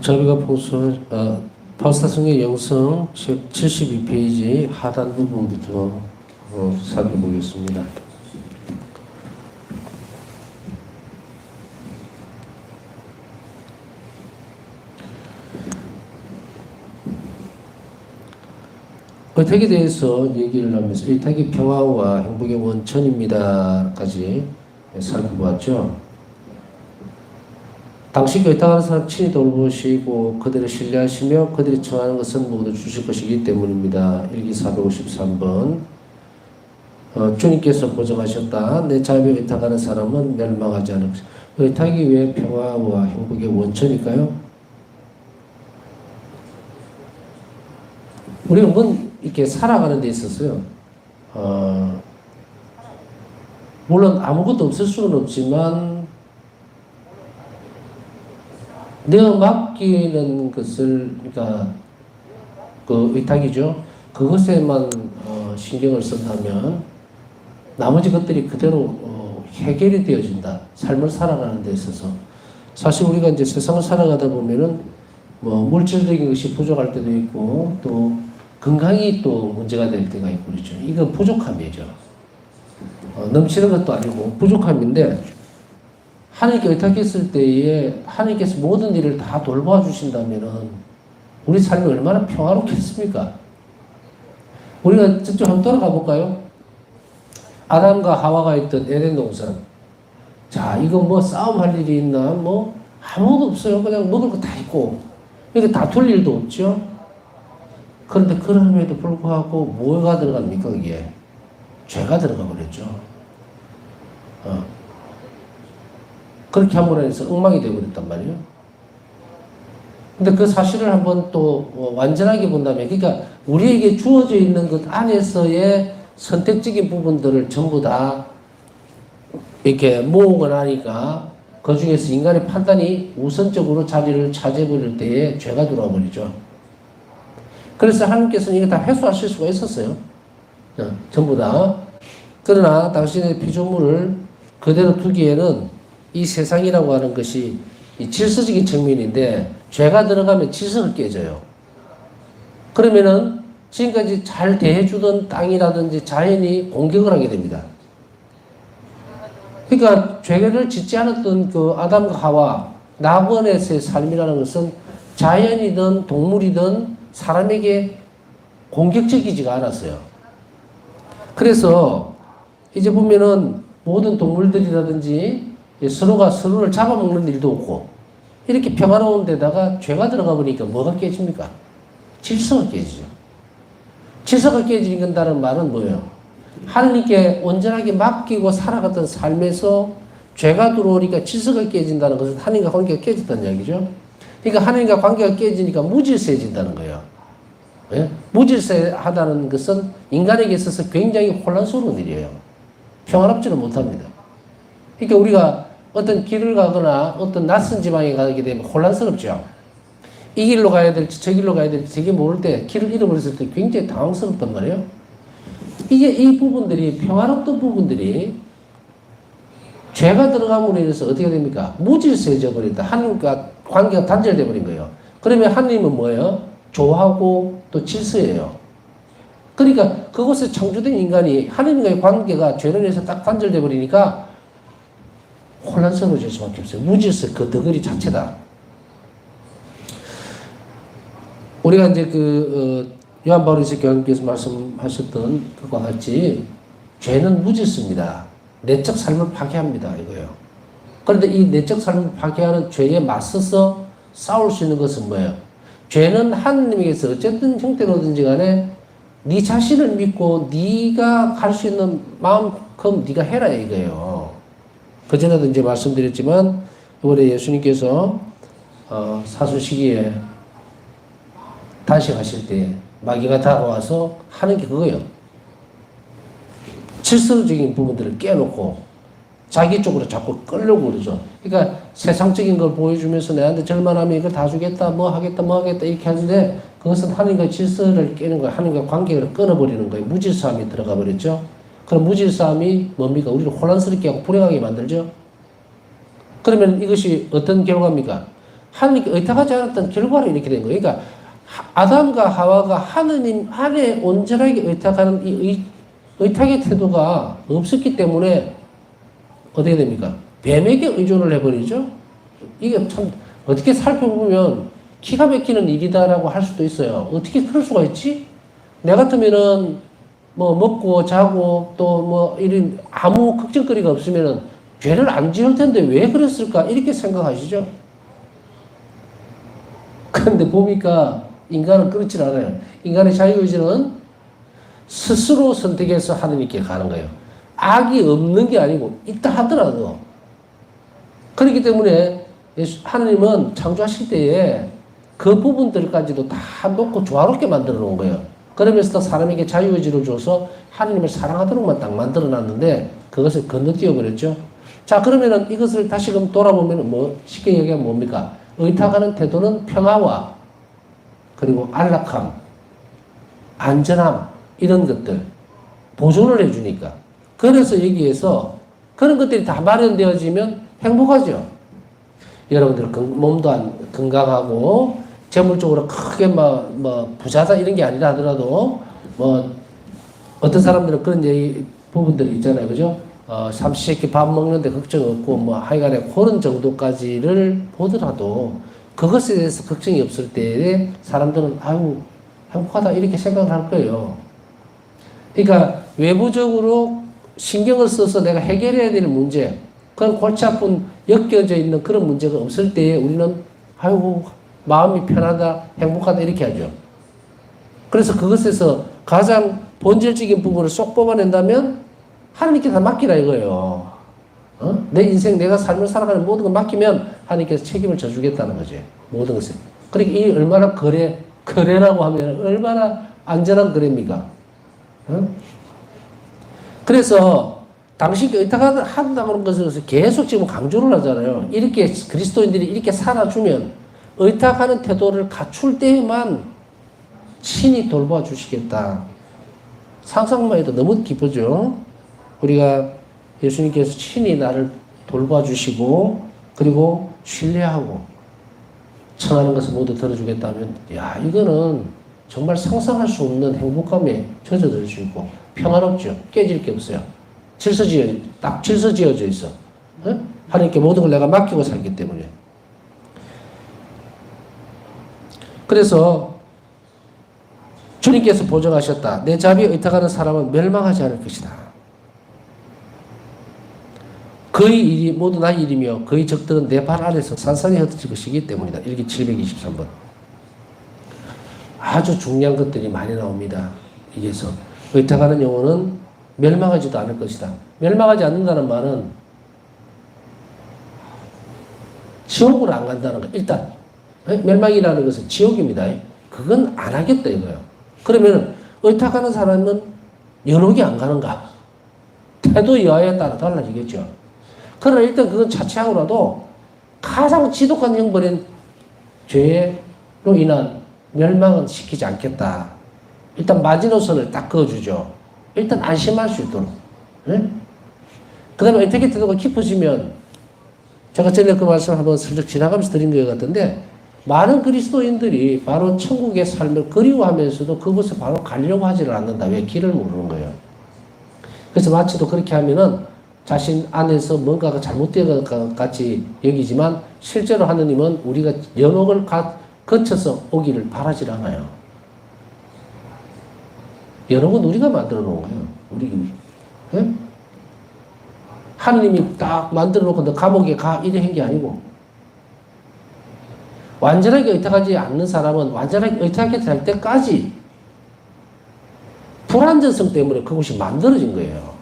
저희가 파스타성의 영성 72페이지 하단 부분부터 살펴보겠습니다. 의탁에 대해서 얘기를 하면서 의탁이 평화와 행복의 원천입니다까지 살펴보았죠. 당시 의탁하는 사람 친히 돌보시고 그들을 신뢰하시며 그들이 청하는 것은 모두 주실 것이기 때문입니다. 일기 453번 주님께서 보증하셨다. 내 자유에 의탁하는 사람은 멸망하지 않을 것이다. 의탁이 왜 평화와 행복의 원천일까요? 우리는 이렇게 살아가는 데 있어서요. 물론 아무것도 없을 수는 없지만 내가 맡기는 것을, 그러니까 그 의탁이죠. 그것에만 신경을 쓴다면 나머지 것들이 그대로 해결이 되어진다. 삶을 살아가는 데 있어서. 사실 우리가 이제 세상을 살아가다 보면은 뭐 물질적인 것이 부족할 때도 있고 또 건강이 또 문제가 될 때가 있고 그렇죠. 이건 부족함이죠. 넘치는 것도 아니고 부족함인데 하나님께 의탁했을 때에 하나님께서 모든 일을 다 돌봐 주신다면은 우리 삶이 얼마나 평화롭겠습니까? 우리가 저쪽 한번 돌아가 볼까요? 아담과 하와가 있던 에덴 동산. 자, 이거 뭐 싸움할 일이 있나? 뭐 아무것도 없어요. 그냥 먹을 거 다 있고 이게 다툴 일도 없죠. 그런데 그럼에도 불구하고 뭐가 들어갑니까? 그게 죄가 들어가 버렸죠. 그렇게 함으로 해서 엉망이 되어버렸단 말이에요. 근데 그 사실을 한번 또 완전하게 본다면, 그러니까 우리에게 주어져 있는 것 안에서의 선택적인 부분들을 전부 다 이렇게 모으고 나니까 그 중에서 인간의 판단이 우선적으로 자리를 차지해버릴 때에 죄가 들어와 버리죠. 그래서 하나님께서는 이게 다 회수하실 수가 있었어요. 전부 다. 그러나 당신의 피조물을 그대로 두기에는 이 세상이라고 하는 것이 이 질서적인 측면인데 죄가 들어가면 질서가 깨져요. 그러면은 지금까지 잘 대해주던 땅이라든지 자연이 공격을 하게 됩니다. 그러니까 죄를 짓지 않았던 그 아담과 하와 낙원에서의 삶이라는 것은 자연이든 동물이든 사람에게 공격적이지가 않았어요. 그래서 이제 보면은 모든 동물들이라든지 서로가 서로를 잡아먹는 일도 없고 이렇게 평화로운 데다가 죄가 들어가 보니까 뭐가 깨집니까? 질서가 깨지죠. 질서가 깨진다는 말은 뭐예요? 하나님께 온전하게 맡기고 살아갔던 삶에서 죄가 들어오니까 질서가 깨진다는 것은 하나님과 관계가 깨졌다는 이야기죠. 그러니까 하나님과 관계가 깨지니까 무질서해진다는 거예요. 예? 무질서하다는 것은 인간에게 있어서 굉장히 혼란스러운 일이에요. 평화롭지는 못합니다. 그러니까 우리가 어떤 길을 가거나 어떤 낯선 지방에 가게 되면 혼란스럽죠. 이 길로 가야 될지 저 길로 가야 될지 되게 모를 때 길을 잃어버렸을 때 굉장히 당황스럽단 말이에요. 이게 이 부분들이 평화롭던 부분들이 죄가 들어감으로 인해서 어떻게 됩니까? 무질서해져 버린다. 하나님과 관계가 단절돼 버린 거예요. 그러면 하나님은 뭐예요? 조하고 또 질서예요. 그러니까 그곳에 창조된 인간이 하나님과의 관계가 죄로 인해서 딱 단절돼 버리니까 혼란스러워질 수밖에 없어요. 무질서 그 덩어리 자체다. 우리가 이제 요한 바오리스 교황님께서 말씀하셨던 그와 같이 죄는 무질서입니다. 내적 삶을 파괴합니다. 이거예요. 그런데 이 내적 삶을 파괴하는 죄에 맞서서 싸울 수 있는 것은 뭐예요? 죄는 하나님에게서 어쨌든 형태로든지 간에 네 자신을 믿고 네가 갈 수 있는 마음큼 네가 해라 이거예요. 그전에도 이제 말씀드렸지만 이번에 예수님께서 사순 시기에 단식하실 때 마귀가 다가와서 하는 게 그거예요. 질서적인 부분들을 깨놓고 자기 쪽으로 자꾸 끌려고 그러죠. 그러니까 세상적인 걸 보여주면서 내한테 절만하면 이걸 다 주겠다, 뭐 하겠다 이렇게 하는데 그것은 하나님과 질서를 깨는 거예요. 하나님과 관계를 끊어버리는 거예요. 무질서함이 들어가 버렸죠. 그럼 무질서함이 뭡니까? 우리를 혼란스럽게 하고 불행하게 만들죠. 그러면 이것이 어떤 결과입니까? 하나님께 의탁하지 않았던 결과로 이렇게 된 거예요. 그러니까 아담과 하와가 하느님 안에 온전하게 의탁하는 이 의탁의 태도가 없었기 때문에 어떻게 됩니까? 뱀에게 의존을 해버리죠. 이게 참 어떻게 살펴보면 기가 막히는 일이다라고 할 수도 있어요. 어떻게 그럴 수가 있지? 내 같으면은 뭐 먹고 자고 또 뭐 이런 아무 걱정거리가 없으면은 죄를 안 지을 텐데 왜 그랬을까? 이렇게 생각하시죠? 그런데 보니까 인간은 그렇지 않아요. 인간의 자유의지는 스스로 선택해서 하느님께 가는 거예요. 악이 없는 게 아니고 있다 하더라도. 그렇기 때문에 하나님은 창조하실 때에 그 부분들까지도 다 놓고 조화롭게 만들어 놓은 거예요. 그러면서 사람에게 자유의지를 줘서 하나님을 사랑하도록만 딱 만들어 놨는데 그것을 건너뛰어 버렸죠. 자, 그러면은 이것을 다시금 돌아보면 뭐 쉽게 얘기하면 뭡니까? 의탁하는 태도는 평화와 그리고 안락함, 안전함 이런 것들 보존을 해주니까. 그래서 여기에서 그런 것들이 다 마련되어지면 행복하죠. 여러분들 몸도 건강하고 재물적으로 크게 뭐 부자다 이런 게 아니라 하더라도 뭐 어떤 사람들은 그런 부분들이 있잖아요. 그죠? 삼시세끼 밥 먹는데 걱정 없고 뭐 하여간에 그런 정도까지를 보더라도 그것에 대해서 걱정이 없을 때에 사람들은 아유 행복하다 이렇게 생각을 할 거예요. 그러니까 외부적으로 신경을 써서 내가 해결해야 될 문제, 그런 골치 아픈 엮여져 있는 그런 문제가 없을 때에 우리는 아이고 마음이 편하다, 행복하다 이렇게 하죠. 그래서 그것에서 가장 본질적인 부분을 쏙 뽑아낸다면 하나님께 다 맡기라 이거예요. 내 인생 내가 삶을 살아가는 모든 걸 맡기면 하나님께서 책임을 져주겠다는 거지. 모든 것을. 그러니까 이 얼마나 거래라고 하면 얼마나 안전한 거래입니까? 그래서 당신께 의탁한다는 것을 계속 지금 강조를 하잖아요. 이렇게 그리스도인들이 이렇게 살아주면 의탁하는 태도를 갖출 때에만 친히 돌봐주시겠다. 상상만 해도 너무 기쁘죠. 우리가 예수님께서 친히 나를 돌봐주시고 그리고 신뢰하고 청하는 것을 모두 들어주겠다면 야 이거는 정말 상상할 수 없는 행복감에 젖어들 수 있고 평화롭죠. 깨질 게 없어요. 딱 질서지어져 있어. 하나님께 모든 걸 내가 맡기고 살기 때문에. 그래서 주님께서 보증하셨다. 내 자비에 의탁하는 사람은 멸망하지 않을 것이다. 그의 일이 모두 나의 일이며 그의 적들은 내 발 아래서 산산이 흩어질 것이기 때문이다. 일기 723번. 아주 중요한 것들이 많이 나옵니다. 여기에서 의탁하는 영혼은 멸망하지도 않을 것이다. 멸망하지 않는다는 말은 지옥으로 안 간다는 거. 일단 멸망이라는 것은 지옥입니다. 그건 안 하겠다 이거예요. 그러면 의탁하는 사람은 연옥이 안 가는가? 태도 여하에 따라 달라지겠죠. 그러나 일단 그건 자체하고라도 가장 지독한 형벌인 죄로 인한 멸망은 시키지 않겠다. 일단 마지노선을 딱 그어주죠. 일단 안심할 수 있도록. 네? 그 다음에 의탁의 태도가 깊어지면 제가 전에 그 말씀 한번 슬쩍 지나가면서 드린 것 같은데 많은 그리스도인들이 바로 천국의 삶을 그리워하면서도 그곳에 바로 가려고 하지를 않는다. 왜? 길을 모르는 거예요. 그래서 마치도 그렇게 하면은 자신 안에서 뭔가가 잘못된 것 같이 여기지만 실제로 하느님은 우리가 연옥을 거쳐서 오기를 바라질 않아요. 연옥은 우리가 만들어 놓은 거예요. 우리. 네? 하느님이 딱 만들어 놓고 너 감옥에 가 이래 한 게 아니고 완전하게 의탁하지 않는 사람은 완전하게 의탁하게 될 때까지 불안전성 때문에 그것이 만들어진 거예요.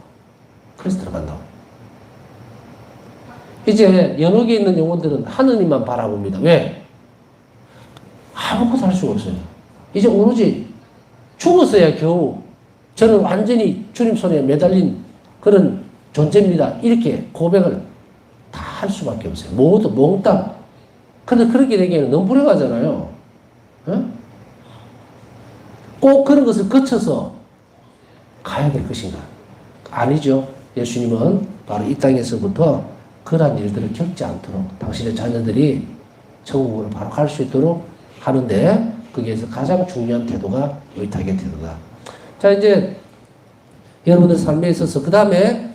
그래서 들어간다고. 이제 연옥에 있는 영혼들은 하느님만 바라봅니다. 왜? 아무것도 할 수가 없어요. 이제 오로지 죽었어야 겨우 저는 완전히 주님 손에 매달린 그런 존재입니다. 이렇게 고백을 다 할 수밖에 없어요. 모두 몽땅. 근데 그렇게 되기에는 너무 불행하잖아요. 꼭 그런 것을 거쳐서 가야 될 것인가? 아니죠. 예수님은 바로 이 땅에서부터 그러한 일들을 겪지 않도록 당신의 자녀들이 천국으로 바로 갈 수 있도록 하는데 거기에서 가장 중요한 태도가 의탁의 태도다. 자, 이제 여러분들 삶에 있어서 그 다음에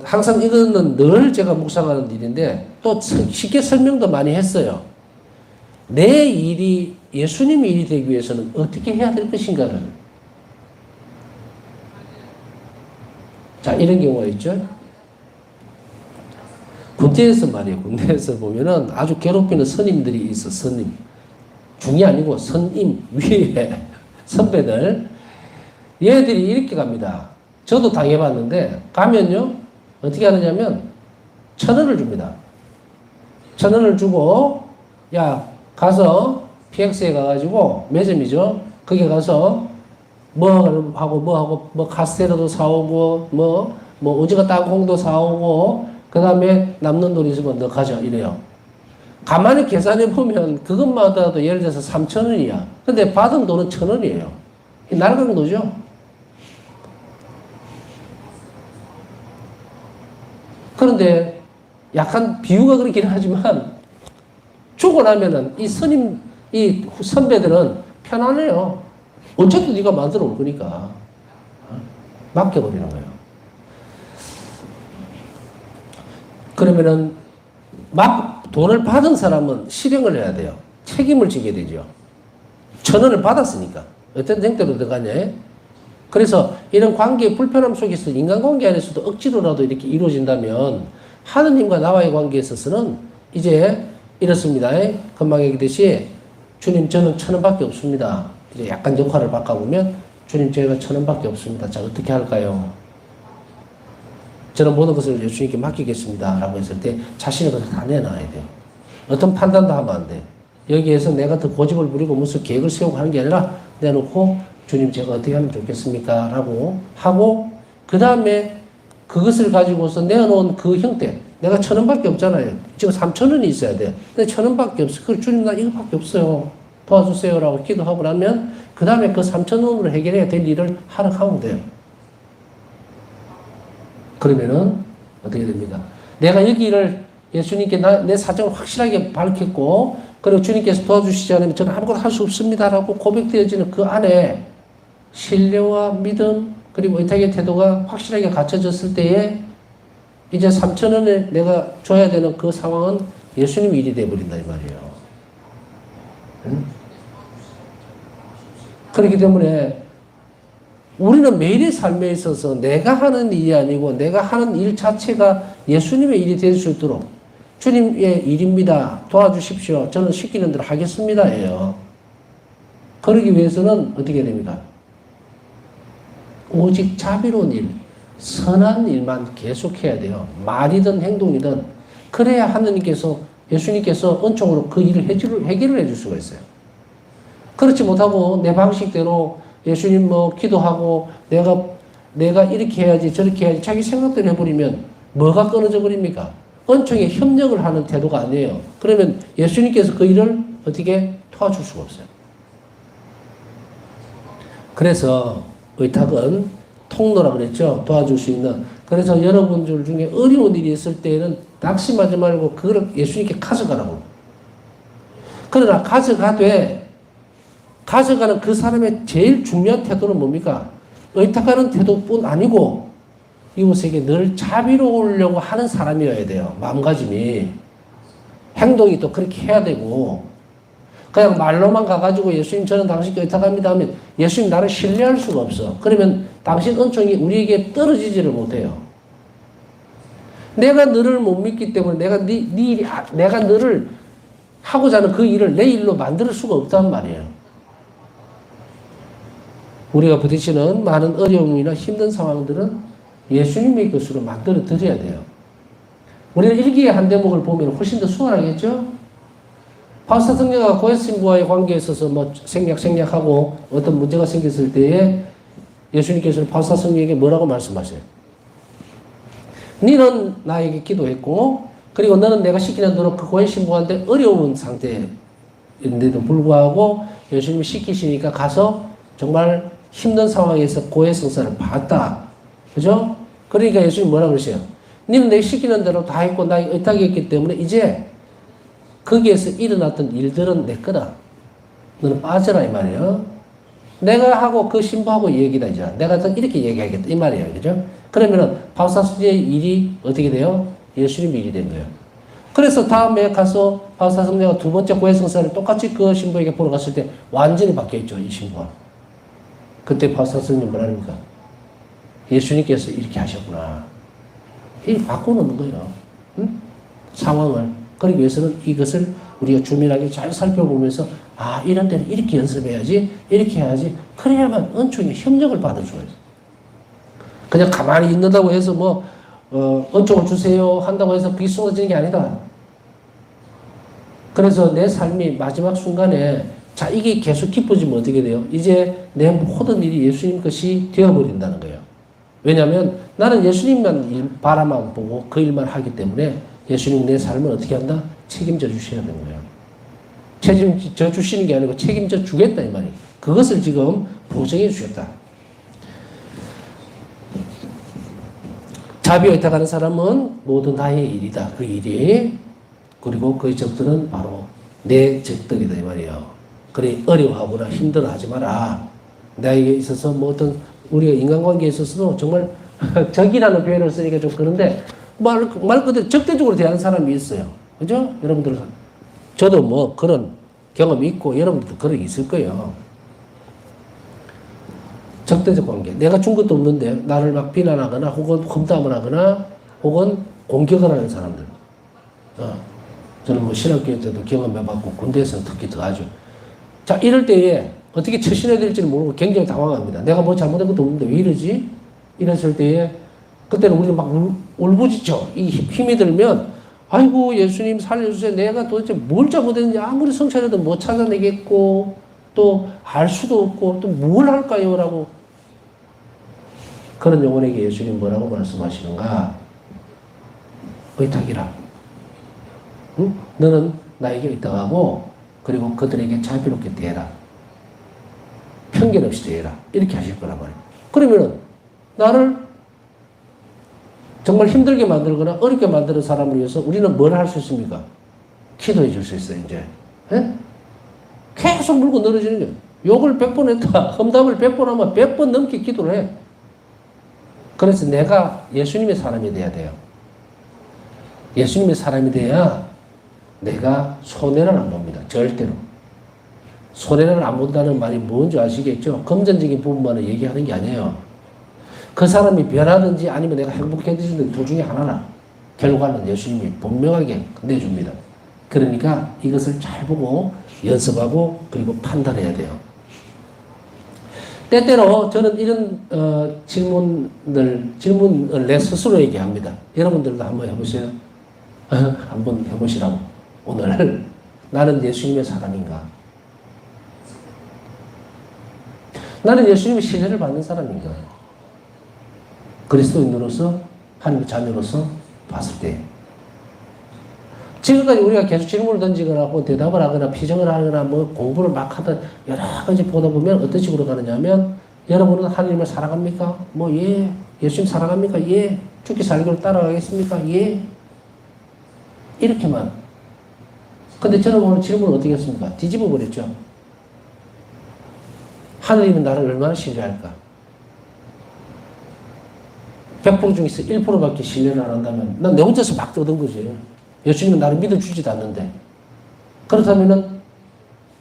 항상 이거는 늘 제가 묵상하는 일인데 또 쉽게 설명도 많이 했어요. 내 일이 예수님의 일이 되기 위해서는 어떻게 해야 될 것인가를. 자, 이런 경우가 있죠. 군대에서 말이에요. 군대에서 보면은 아주 괴롭히는 선임들이 있어. 선임. 중이 아니고 선임 위에 선배들. 얘들이 이렇게 갑니다. 저도 당해봤는데 가면요 어떻게 하느냐면 1,000원을 줍니다. 1,000원을 주고 야 가서 PX에 가가지고 매점이죠. 거기 가서 뭐 하고 뭐 카스테라도 사오고 뭐 오징어 땅콩도 사오고 그 다음에 남는 돈 있으면 너 가져 이래요. 가만히 계산해 보면 그것마다도 예를 들어서 3,000원이야. 근데 받은 돈은 1,000원이에요. 날아가는 거죠. 그런데 약간 비유가 그렇긴 하지만 주고 나면은 이 선배들은 편안해요. 어차피 네가 만들어 올 거니까 맡겨버리는 거예요. 그러면은 돈을 받은 사람은 실행을 해야 돼요. 책임을 지게 되죠. 1,000원을 받았으니까 어떤 형태로 들어가냐. 그래서 이런 관계의 불편함 속에서 인간관계 안에서도 억지로라도 이렇게 이루어진다면 하느님과 나와의 관계에 있어서는 이제 이렇습니다. 금방 얘기했듯이 주님 저는 1,000원밖에 없습니다. 이제 약간 역할을 바꿔보면 주님 저희가 1,000원밖에 없습니다. 자 어떻게 할까요? 저는 모든 것을 예수님께 맡기겠습니다. 라고 했을 때 자신의 것을 다 내놔야 돼요. 어떤 판단도 하면 안 돼. 여기에서 내가 더 고집을 부리고 무슨 계획을 세우고 하는 게 아니라 내놓고 주님 제가 어떻게 하면 좋겠습니까? 라고 하고 그 다음에 그것을 가지고서 내어놓은 그 형태 내가 1,000원밖에 없잖아요. 지금 3,000원이 있어야 돼. 근데 1,000원밖에 없어. 그 주님 나 이거밖에 없어요. 도와주세요. 라고 기도하고 나면 그 다음에 그 3,000원으로 해결해야 될 일을 하러 가면 돼요. 그러면은 어떻게 됩니까? 내가 여기를 예수님께 내 사정을 확실하게 밝혔고 그리고 주님께서 도와주시지 않으면 저는 아무것도 할 수 없습니다. 라고 고백되어지는 그 안에 신뢰와 믿음 그리고 의탁의 태도가 확실하게 갖춰졌을 때에 이제 3,000원을 내가 줘야 되는 그 상황은 예수님 일이 되어버린다 이 말이에요. 응? 그렇기 때문에 우리는 매일의 삶에 있어서 내가 하는 일이 아니고 내가 하는 일 자체가 예수님의 일이 될 수 있도록 주님의 일입니다. 도와주십시오. 저는 시키는 대로 하겠습니다. 예요. 그러기 위해서는 어떻게 됩니까? 오직 자비로운 일, 선한 일만 계속해야 돼요. 말이든 행동이든. 그래야 하느님께서 예수님께서 은총으로 그 일을 해결을 해줄 수가 있어요. 그렇지 못하고 내 방식대로 예수님 기도하고 내가 이렇게 해야지 저렇게 해야지 자기 생각대로 해버리면 뭐가 끊어져 버립니까? 은총에 협력을 하는 태도가 아니에요. 그러면 예수님께서 그 일을 어떻게 도와줄 수가 없어요. 그래서 의탁은 통로라 그랬죠. 도와줄 수 있는. 그래서 여러분들 중에 어려운 일이 있을 때에는 낙심하지 말고 그걸 예수님께 가져가라고. 그러나 가져가는 그 사람의 제일 중요한 태도는 뭡니까? 의탁하는 태도뿐 아니고 이웃에게 늘 자비로우려고 하는 사람이어야 돼요. 마음가짐이. 행동이 또 그렇게 해야 되고 그냥 말로만 가가지고 예수님 저는 당신께 의탁합니다 하면 예수님 나를 신뢰할 수가 없어. 그러면 당신 은총이 우리에게 떨어지지를 못해요. 내가 너를 못 믿기 때문에 내가 너를 하고자 하는 그 일을 내 일로 만들 수가 없단 말이에요. 우리가 부딪히는 많은 어려움이나 힘든 상황들은 예수님의 것으로 만들어 드려야 돼요. 우리는 일기의 한 대목을 보면 훨씬 더 수월하겠죠? 바울사 성령과 고해신부와의 관계에 있어서 생략하고 어떤 문제가 생겼을 때에 예수님께서는 바울사 성령에게 뭐라고 말씀하세요? 너는 나에게 기도했고 그리고 너는 내가 시키는 대로 그 고해신부한테 어려운 상태인데도 불구하고 예수님이 시키시니까 가서 정말 힘든 상황에서 고해 성사를 받았다. 그죠? 그러니까 예수님 뭐라 그러세요? 너는 내가 시키는 대로 다 했고 나에게 의탁이 했기 때문에 이제 거기에서 일어났던 일들은 내 거다. 너는 빠져라 이 말이에요. 내가 하고 그 신부하고 얘기다 이제. 내가 이렇게 얘기하겠다 이 말이에요. 그죠? 그러면은 바우사성제의 일이 어떻게 돼요? 예수님의 일이 된 거예요. 그래서 다음에 가서 바우사성제가 두 번째 고해성사를 똑같이 그 신부에게 보러 갔을 때 완전히 바뀌어있죠. 이 신부가. 그때 바우사성제는 뭐라니까? 예수님께서 이렇게 하셨구나. 이 바꿔놓는 거예요. 응? 상황을. 그러기 위해서는 이것을 우리가 주민하게 잘 살펴보면서 아 이런 데는 이렇게 연습해야지 이렇게 해야지 그래야만 은총의 협력을 받을 수가 있어요. 그냥 가만히 있는다고 해서 뭐 은총을 주세요 한다고 해서 그게 쏟아지는 게 아니다. 그래서 내 삶이 마지막 순간에 자 이게 계속 깊어지면 어떻게 돼요? 이제 내 모든 일이 예수님 것이 되어버린다는 거예요. 왜냐하면 나는 예수님만 바라만 보고 그 일만 하기 때문에 예수님 내 삶을 어떻게 한다? 책임져 주셔야 되는 거예요. 책임져 주시는 게 아니고 책임져 주겠다 이 말이에요. 그것을 지금 보증해 주셨다. 자비에 의탁하는 사람은 모든 나의 일이다. 그 일이. 그리고 그 적들은 바로 내 적들이다 이 말이에요. 그래 어려워하거나 힘들어하지 마라. 나에게 있어서 뭐 어떤 우리가 인간관계에 있어서도 정말 적이라는 표현을 쓰니까 좀 그런데 말 그대로 적대적으로 대하는 사람이 있어요. 그죠? 여러분들 저도 뭐 그런 경험이 있고 여러분들도 그런 게 있을 거예요. 적대적 관계. 내가 준 것도 없는데 나를 막 비난하거나 혹은 험담을 하거나 혹은 공격을 하는 사람들. 저는 뭐 신학교회 때도 경험해봤고 군대에서는 특히 더 하죠. 자 이럴 때에 어떻게 처신해야 될지를 모르고 굉장히 당황합니다. 내가 뭐 잘못한 것도 없는데 왜 이러지? 이랬을 때에 그때는 우리는 막 울부짖죠. 이 힘이 들면 아이고 예수님 살려주세요. 내가 도대체 뭘 잘못했는지 아무리 성찰해도 못 찾아내겠고 또 알 수도 없고 또 뭘 할까요? 라고 그런 영혼에게 예수님 뭐라고 말씀하시는가? 의탁이라. 응? 너는 나에게 의탁하고 그리고 그들에게 자비롭게 대해라. 편견 없이 대해라. 이렇게 하실 거란 말이에요. 그러면은 나를 정말 힘들게 만들거나 어렵게 만드는 사람을 위해서 우리는 뭘 할 수 있습니까? 기도해 줄 수 있어요, 이제. 예? 계속 물고 늘어지는 거예요. 욕을 100번 했다. 험담을 100번 하면 100번 넘게 기도를 해. 그래서 내가 예수님의 사람이 돼야 돼요. 예수님의 사람이 돼야 내가 손해를 안 봅니다. 절대로. 손해를 안 본다는 말이 뭔지 아시겠죠? 금전적인 부분만을 얘기하는 게 아니에요. 그 사람이 변하든지 아니면 내가 행복해지든지 둘 중에 하나나 결과는 예수님이 분명하게 내줍니다. 그러니까 이것을 잘 보고 연습하고 그리고 판단해야 돼요. 때때로 저는 이런 질문을 내 스스로에게 합니다. 여러분들도 한번 해보세요. 한번 해보시라고. 오늘 나는 예수님의 사람인가? 나는 예수님의 신뢰를 받는 사람인가? 그리스도인으로서 하나님의 자녀로서 봤을 때 지금까지 우리가 계속 질문을 던지거나 혹은 대답을 하거나 피정을 하거나 뭐 공부를 막 하다 여러 가지 보다 보면 어떤 식으로 가느냐 하면 여러분은 하나님을 사랑합니까? 뭐 예. 예수님 사랑합니까? 예. 죽기 살기로 따라가겠습니까? 예. 이렇게만. 근데 저는 오늘 질문을 어떻게 했습니까? 뒤집어 버렸죠. 하나님은 나를 얼마나 신뢰할까? 100% 중에서 1%밖에 신뢰를 안 한다면 난 내 혼자서 막 떠든 거지. 예수님은 나를 믿어주지도 않는데. 그렇다면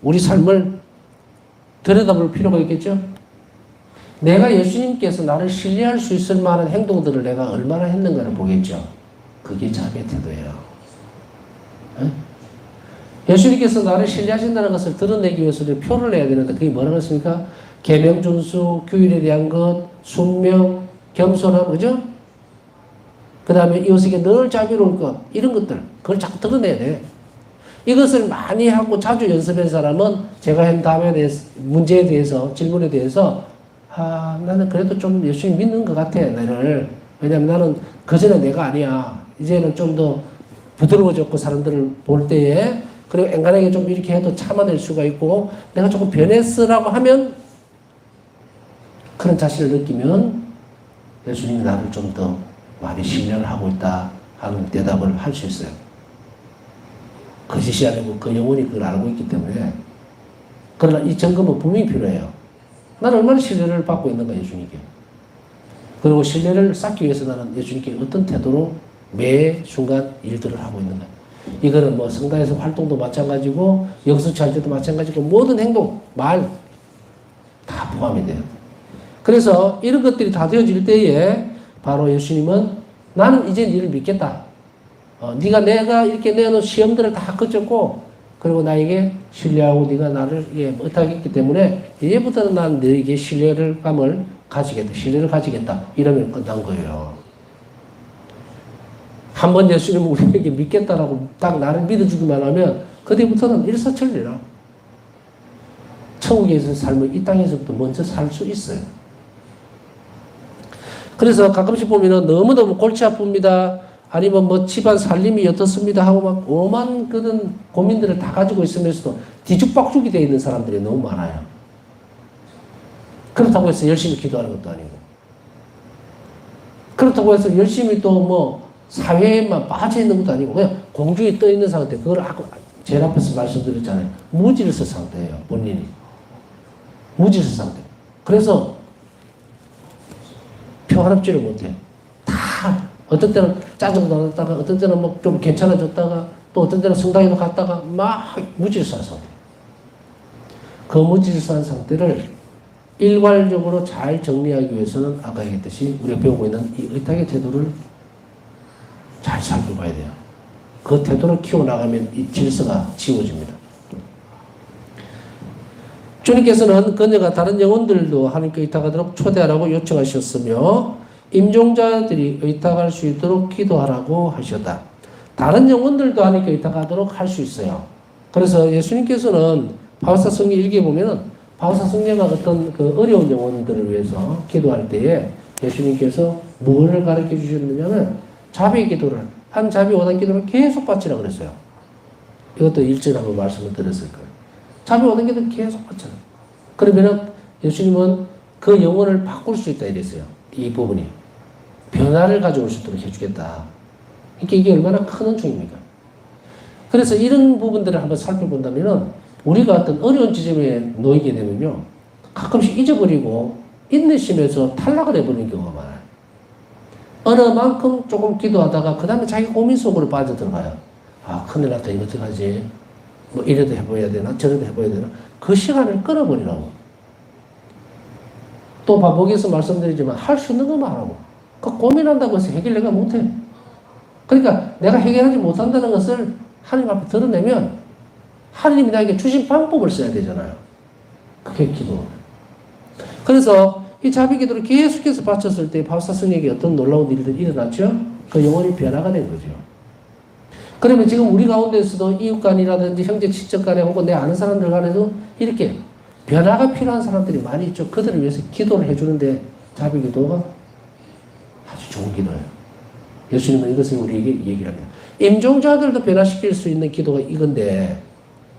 우리 삶을 들여다볼 필요가 있겠죠? 내가 예수님께서 나를 신뢰할 수 있을 만한 행동들을 내가 얼마나 했는가를 보겠죠. 그게 자비의 태도예요. 에? 예수님께서 나를 신뢰하신다는 것을 드러내기 위해서 표를 내야 되는데 그게 뭐라고 했습니까? 계명 준수, 규율에 대한 것, 순명, 겸손함, 그죠? 그 다음에 이웃에게 늘 자비로울 것, 이런 것들, 그걸 자꾸 드러내야 돼. 이것을 많이 하고 자주 연습한 사람은 제가 한 답에 대해서, 문제에 대해서, 질문에 대해서, 나는 그래도 좀 예수님 믿는 것 같아, 나를. 왜냐면 나는 그전에 내가 아니야. 이제는 좀 더 부드러워졌고, 사람들을 볼 때에, 그리고 앵간하게 좀 이렇게 해도 참아낼 수가 있고, 내가 조금 변했으라고 하면, 그런 자신을 느끼면, 예수님이 나를 좀 더 많이 신뢰를 하고 있다 하는 대답을 할 수 있어요. 거짓이 아니고 그 영혼이 그걸 알고 있기 때문에. 그러나 이 점검은 분명히 필요해요. 나는 얼마나 신뢰를 받고 있는가, 예수님께. 그리고 신뢰를 쌓기 위해서 나는 예수님께 어떤 태도로 매 순간 일들을 하고 있는가. 이거는 뭐 성당에서 활동도 마찬가지고, 영수치 할 때도 마찬가지고, 모든 행동, 말, 다 포함이 돼요. 그래서 이런 것들이 다 되어질 때에 바로 예수님은 나는 이제 너를 믿겠다. 네가 내가 이렇게 내놓은 시험들을 다 거쳤고, 그리고 나에게 신뢰하고 네가 나를 의탁했기 때문에 이제부터는 난 너에게 신뢰감을 가지겠다. 신뢰를 가지겠다. 이러면 끝난 거예요. 한번 예수님은 우리에게 믿겠다라고 딱 나를 믿어주기만 하면 그때부터는 일사천리라. 천국에서 삶을 이 땅에서부터 먼저 살 수 있어요. 그래서 가끔씩 보면은 너무너무 골치 아픕니다. 아니면 뭐 집안 살림이 어떻습니다 하고 막 오만 그런 고민들을 다 가지고 있으면서도 뒤죽박죽이 되어 있는 사람들이 너무 많아요. 그렇다고 해서 열심히 기도하는 것도 아니고, 그렇다고 해서 열심히 또 뭐 사회에만 빠져 있는 것도 아니고, 그냥 공중에 떠 있는 상태. 그걸 아까 제일 앞에서 말씀드렸잖아요. 무질서 상태예요, 본인이. 무질서 상태. 그래서 평화롭지를 못해. 다 어떤 때는 짜증도 났다가, 어떤 때는 뭐 좀 괜찮아졌다가, 또 어떤 때는 성당에도 갔다가 막 무질서한 상태. 그 무질서한 상태를 일괄적으로 잘 정리하기 위해서는 아까 얘기했듯이 우리가 배우고 있는 이 의탁의 태도를 잘 살펴봐야 돼요. 그 태도를 키워나가면 이 질서가 지워집니다. 주님께서는 그녀가 다른 영혼들도 하나님께 의탁하도록 초대하라고 요청하셨으며 임종자들이 의탁할 수 있도록 기도하라고 하셨다. 다른 영혼들도 하나님께 의탁하도록 할 수 있어요. 그래서 예수님께서는 바울사 성경 일기에 보면은 바울사 성령과 어떤 그 어려운 영혼들을 위해서 기도할 때에 예수님께서 무엇을 가르쳐 주셨느냐면 자비 기도를, 한 자비 오단 기도를 계속 바치라 그랬어요. 이것도 일전에 한번 말씀을 드렸을 거예요. 자비 오단 기도를 계속 바쳐라. 그러면은 예수님은 그 영혼을 바꿀 수 있다 이랬어요. 이 부분이. 변화를 가져올 수 있도록 해주겠다. 그러니까 이게 얼마나 큰 은총입니까? 그래서 이런 부분들을 한번 살펴본다면은 우리가 어떤 어려운 지점에 놓이게 되면요. 가끔씩 잊어버리고 인내심에서 탈락을 해버리는 경우가 많아요. 어느 만큼 조금 기도하다가 그 다음에 자기 고민 속으로 빠져들어가요. 아, 큰일 났다. 이거 어떡하지? 뭐 이래도 해봐야 되나? 저래도 해봐야 되나? 그 시간을 끌어버리라고. 또 반복해서 말씀드리지만 할 수 있는 것만 하라고. 그 고민한다고 해서 해결 내가 못해. 그러니까 내가 해결하지 못한다는 것을 하나님 앞에 드러내면 하나님이 나에게 주신 방법을 써야 되잖아요. 그게 기도. 그래서 이 자비 기도를 계속해서 바쳤을 때 바울사성에게 어떤 놀라운 일들이 일어났죠? 그 영혼이 변화가 된 거죠. 그러면 지금 우리 가운데서도 이웃 간이라든지 형제 친척 간에 혹은 내 아는 사람들 간에도 이렇게 변화가 필요한 사람들이 많이 있죠. 그들을 위해서 기도를 해주는데 자비 기도가 아주 좋은 기도예요. 예수님은 이것을 우리에게 얘기를 합니다. 임종자들도 변화시킬 수 있는 기도가 이건데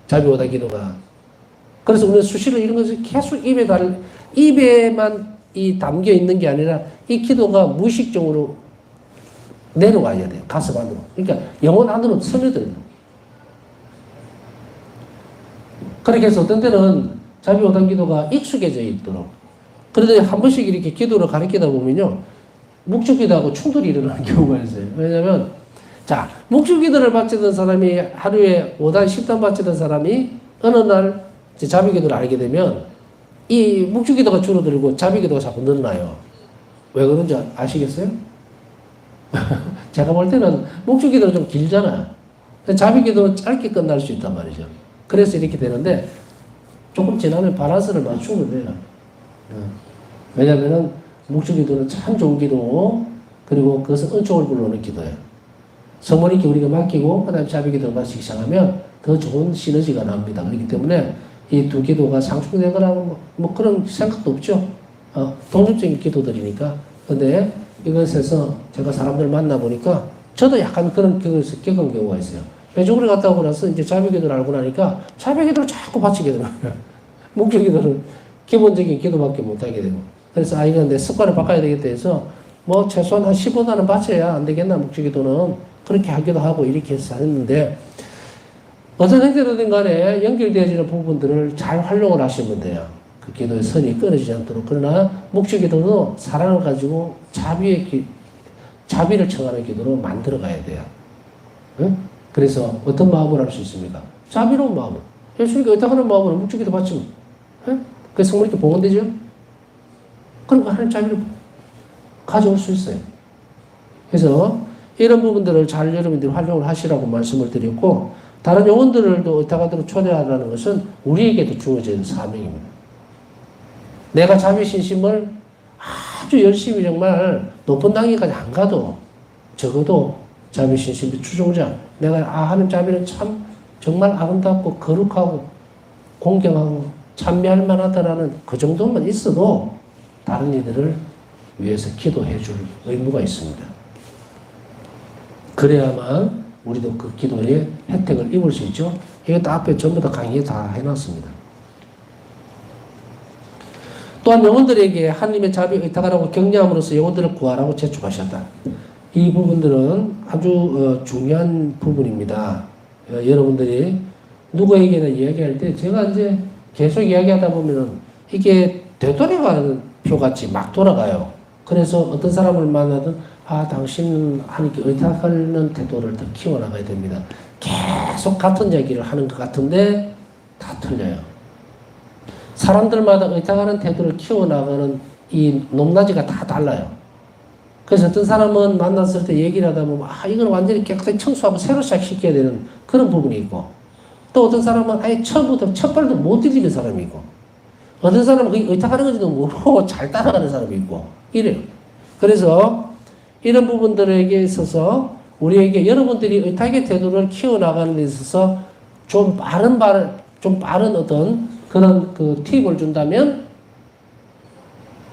자비 오다 기도가. 그래서 우리는 수시로 이런 것을 계속 입에만 이 담겨 있는 게 아니라 이 기도가 무의식적으로 내려와야 돼요. 가슴 안으로. 그러니까 영혼 안으로 스며들어요. 그렇게 해서 어떤 때는 자비 오단 기도가 익숙해져 있도록. 그런데 한 번씩 이렇게 기도를 가르치다 보면요. 묵주기도하고 충돌이 일어나는 경우가 있어요. 왜냐면, 자, 묵주기도를 바치던 사람이 하루에 5단, 10단 바치던 사람이 어느 날 자비 기도를 알게 되면 이 묵주기도가 줄어들고 자비 기도가 자꾸 늘어나요. 왜 그런지 아시겠어요? 제가 볼 때는 묵주기도는 좀 길잖아. 자비 기도는 짧게 끝날 수 있단 말이죠. 그래서 이렇게 되는데 조금 지나면 바란스를 맞추면 돼요. 왜냐면은 묵주기도는 참 좋은 기도고 그리고 그것은 은총을 불러오는 기도예요. 성모님께 우리가 맡기고 그 다음에 자비 기도를 마치기 시작하면 더 좋은 시너지가 납니다. 그렇기 때문에 이 두 기도가 상충되거나 뭐 그런 생각도 없죠. 동물적인 기도들이니까. 근데 이것에서 제가 사람들 만나보니까 저도 약간 그런 것을 겪은 경우가 있어요. 외주부를 갔다 오고 나서 이제 자비 기도를 알고 나니까 자비 기도를 자꾸 바치게 되더라고요. 묵주 기도는 기본적인 기도밖에 못하게 되고. 그래서 이건 내 습관을 바꿔야 되겠다 해서 뭐 최소한 한 15단은 바쳐야 안 되겠나 묵주 기도는 그렇게 하기도 하고 이렇게 해서 했는데 어떤 형태로든 간에 연결되어지는 부분들을 잘 활용을 하시면 돼요. 그 기도의 선이 끊어지지 않도록. 그러나 묵주 기도도 사랑을 가지고 자비를 청하는 기도로 만들어 가야 돼요. 응? 그래서 어떤 마음을 할 수 있습니까? 자비로운 마음을. 예수님께 의탁하는 마음으로 묵주 기도 받지면. 응? 그래서 성모님께 복원되죠? 그러니까 하나님 자비를 가져올 수 있어요. 그래서 이런 부분들을 잘 여러분들이 활용을 하시라고 말씀을 드렸고, 다른 영혼들도 의탁하도록 초대하라는 것은 우리에게도 주어진 사명입니다. 내가 자비신심을 아주 열심히 정말 높은 단계까지 안 가도 적어도 자비신심의 추종자, 내가 하는 자비는 참 정말 아름답고 거룩하고 공경하고 찬미할 만하다라는 그 정도만 있어도 다른 이들을 위해서 기도해 줄 의무가 있습니다. 그래야만 우리도 그 기도의 혜택을 입을 수 있죠. 이것도 앞에 전부 다 강의에 다 해놨습니다. 또한 영혼들에게 하나님의 자비 의탁하라고 격려함으로써 영혼들을 구하라고 재촉하셨다. 이 부분들은 아주 중요한 부분입니다. 여러분들이 누구에게나 이야기할 때 제가 이제 계속 이야기하다 보면은 이게 되돌아가는 표같이 막 돌아가요. 그래서 어떤 사람을 만나든 당신은 하나님께 의탁하는 태도를 더 키워나가야 됩니다. 계속 같은 이야기를 하는 것 같은데 다 틀려요. 사람들마다 의탁하는 태도를 키워나가는 이 높낮이가 다 달라요. 그래서 어떤 사람은 만났을 때 얘기를 하다 보면 이건 완전히 깨끗하게 청소하고 새로 시작시켜야 되는 그런 부분이 있고, 또 어떤 사람은 아예 처음부터 첫 발도 못 들이는 사람이 있고, 어떤 사람은 의탁하는 건지도 모르고 잘 따라가는 사람이 있고 이래요. 그래서 이런 부분들에게 있어서 우리에게 여러분들이 의탁의 태도를 키워나가는 데 있어서 좀 빠른 어떤 그런 그 팁을 준다면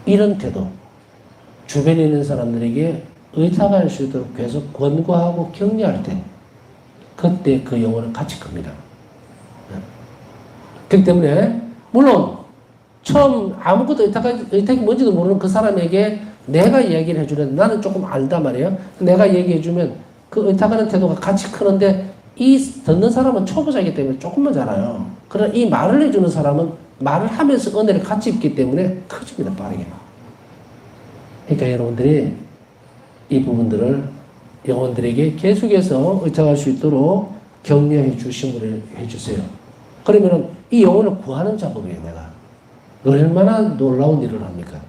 이런 태도, 주변에 있는 사람들에게 의탁할 수 있도록 계속 권고하고 격려할 때 그때 그 영혼은 같이 큽니다. 그렇기 때문에 물론 처음 아무것도 의탁이 뭔지도 모르는 그 사람에게 내가 이야기를 해주는데 나는 조금 알단 말이에요. 내가 얘기해주면 그 의탁하는 태도가 같이 크는데 이 듣는 사람은 초보자이기 때문에 조금만 잘해요. 그러나 이 말을 해주는 사람은 말을 하면서 은혜를 같이 입기 때문에 커집니다. 빠르게. 그러니까 여러분들이 이 부분들을 영혼들에게 계속해서 의탁할 수 있도록 격려해 주심을 해주세요. 그러면 이 영혼을 구하는 작업이에요. 내가 얼마나 놀라운 일을 합니까?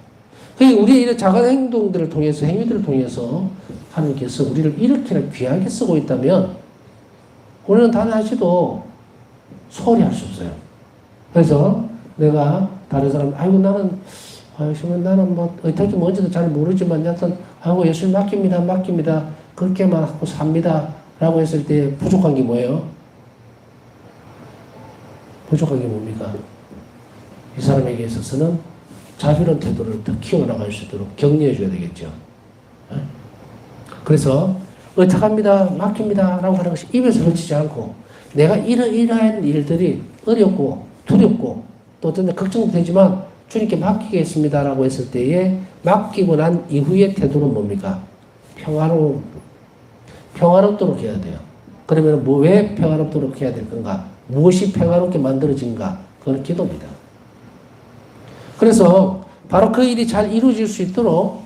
우리의 이런 작은 행동들을 통해서, 행위들을 통해서 하나님께서 우리를 이렇게나 귀하게 쓰고 있다면 우리는 단 하시도 소홀히 할 수 없어요. 그래서 내가 다른 사람, 나는 뭐 의탁이 뭔지도 잘 모르지만 여하튼 예수님 맡깁니다. 그렇게만 하고 삽니다. 라고 했을 때 부족한 게 뭐예요? 부족한 게 뭡니까? 이 사람에게 있어서는 자비로운 태도를 더 키워나갈 수 있도록 격려해 줘야 되겠죠. 그래서 의탁합니다, 맡깁니다 라고 하는 것이 입에서 그치지 않고 내가 이러한 일들이 어렵고 두렵고 또 어떤 데 걱정되지만 주님께 맡기겠습니다 라고 했을 때에 맡기고 난 이후의 태도는 뭡니까? 평화롭도록 해야 돼요. 그러면 왜 평화롭도록 해야 될 건가? 무엇이 평화롭게 만들어진가? 그건 기도입니다. 그래서 바로 그 일이 잘 이루어질 수 있도록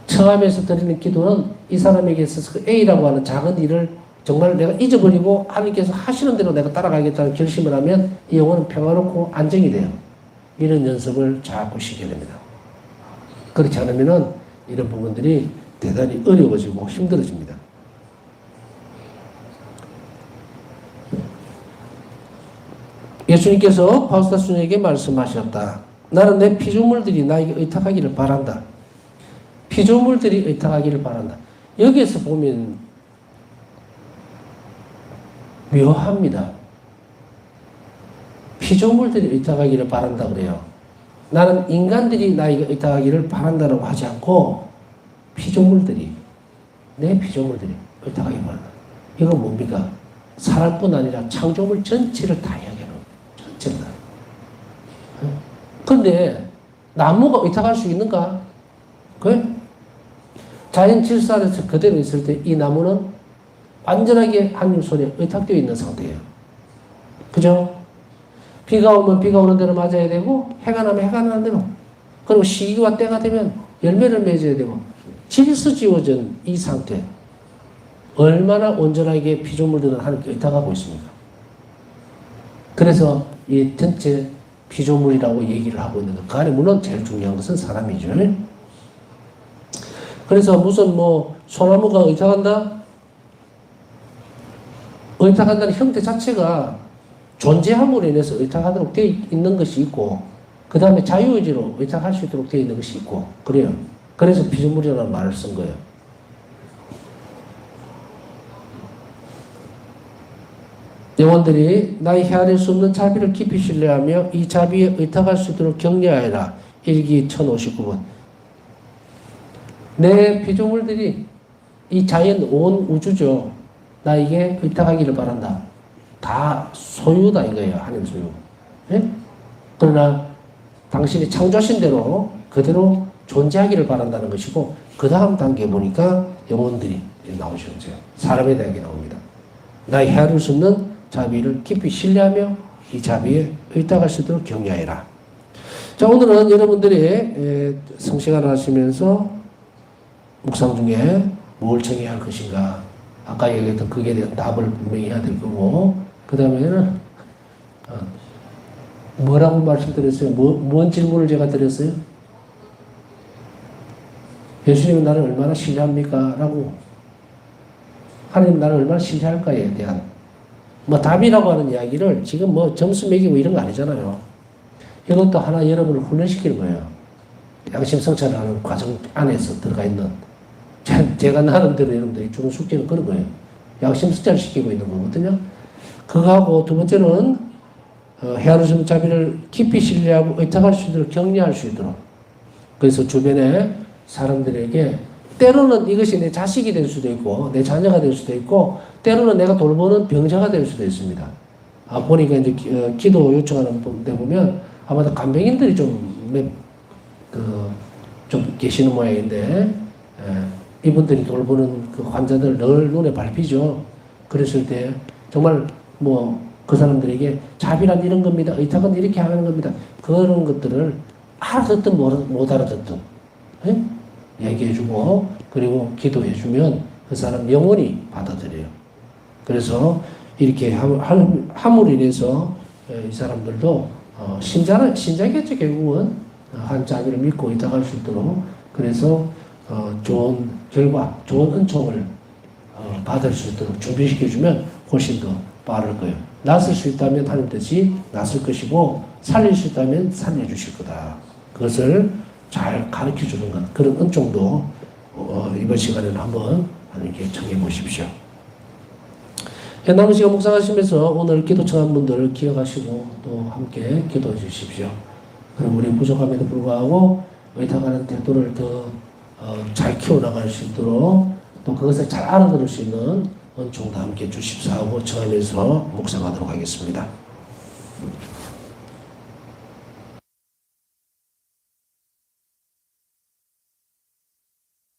청하면서 드리는 기도는 이 사람에게 있어서 그 A라고 하는 작은 일을 정말 내가 잊어버리고 하나님께서 하시는 대로 내가 따라가겠다는 결심을 하면 이 영혼은 평화롭고 안정이 돼요. 이런 연습을 자꾸 시켜야 됩니다. 그렇지 않으면 이런 부분들이 대단히 어려워지고 힘들어집니다. 예수님께서 바우스타스에게 말씀하셨다. 나는 내 피조물들이 나에게 의탁하기를 바란다. 피조물들이 의탁하기를 바란다. 여기에서 보면 묘합니다. 피조물들이 의탁하기를 바란다 그래요. 나는 인간들이 나에게 의탁하기를 바란다라고 하지 않고 내 피조물들이 의탁하기를 바란다. 이건 뭡니까? 사람뿐 아니라 창조물 전체를 다 이야기하는 거예요. 전체를 다. 그런데 나무가 의탁할 수 있는가? 자연 질서 안에서 그대로 있을 때 이 나무는 완전하게 하나님 손에 의탁되어 있는 상태예요. 그죠? 비가 오면 비가 오는 대로 맞아야 되고, 해가 나면 해가 나는 대로, 그리고 시기와 때가 되면 열매를 맺어야 되고, 질서지어진 이 상태, 얼마나 온전하게 피조물들은 하나님께 의탁하고 있습니까? 그래서 이 전체 피조물이라고 얘기를 하고 있는 것. 그 안에 물론 제일 중요한 것은 사람이죠. 그래서 무슨 소나무가 의탁한다? 의탁한다는 형태 자체가 존재함으로 인해서 의탁하도록 되어 있는 것이 있고, 그 다음에 자유의지로 의탁할 수 있도록 되어 있는 것이 있고, 그래요. 그래서 피조물이라는 말을 쓴 거예요. 영혼들이 나의 헤아릴 수 없는 자비를 깊이 신뢰하며 이 자비에 의탁할 수 있도록 격려하여라. 일기 1059번. 내 피조물들이 이 자연 온 우주죠. 나에게 의탁하기를 바란다. 다 소유다 이거예요. 하나님 소유. 네? 그러나 당신이 창조하신 대로 그대로 존재하기를 바란다는 것이고, 그 다음 단계에 보니까 영혼들이 나오죠. 사람에 대하게 나옵니다. 나의 헤아릴 수 없는 자비를 깊이 신뢰하며 이 자비에 의탁할 수 있도록 격려해라. 자, 오늘은 여러분들이 성시간을 하시면서 묵상 중에 뭘 정해야 할 것인가, 아까 얘기했던 그에 대한 답을 분명히 해야 될 거고, 그 다음에는 뭐라고 말씀드렸어요? 뭔 질문을 제가 드렸어요? 예수님은 나를 얼마나 신뢰합니까? 라고. 하나님 나를 얼마나 신뢰할까에 대한 답이라고 하는 이야기를 지금 점수 매기고 이런 거 아니잖아요. 이것도 하나 여러분을 훈련시키는 거예요. 양심 성찰을 하는 과정 안에서 들어가 있는, 제가 나름대로 여러분들이 주는 숙제는 그런 거예요. 양심 성찰을 시키고 있는 거거든요. 그거하고 두 번째는 헤아릴 수 없는 자비를 깊이 신뢰하고 의탁할 수 있도록 격려할 수 있도록. 그래서 주변에 사람들에게 때로는 이것이 내 자식이 될 수도 있고 내 자녀가 될 수도 있고 때로는 내가 돌보는 병자가 될 수도 있습니다. 보니까 이제 기도 요청하는 데 보면 아마도 간병인들이 좀 계시는 모양인데, 이분들이 돌보는 그 환자들 늘 눈에 밟히죠. 그랬을 때 정말 그 사람들에게 자비란 이런 겁니다. 의탁은 이렇게 하는 겁니다. 그런 것들을 알아듣든 못 알아듣든 얘기해주고, 그리고 기도해주면 그 사람 영원히 받아들여요. 그래서 이렇게 함으로 인해서 이 사람들도 신자겠죠. 결국은 한 자비를 믿고 의탁할 수 있도록. 그래서 좋은 결과, 좋은 은총을 받을 수 있도록 준비시켜주면 훨씬 더 빠를 거예요. 낫을 수 있다면 하나님 뜻이 낫을 것이고, 살릴 수 있다면 살려주실 거다. 그것을 잘 가르쳐주는 것, 그런 은총도 이번 시간에는 한번 하나님께 청해 보십시오. 남은 시간 묵상하시면서 오늘 기도 청한 분들을 기억하시고 또 함께 기도해 주십시오. 그럼 우리 부족함에도 불구하고 의탁하는 태도를 더 잘 키워나갈 수 있도록, 또 그것을 잘 알아들을 수 있는 은총도 함께 주십사 하고 청하면서 묵상하도록 하겠습니다.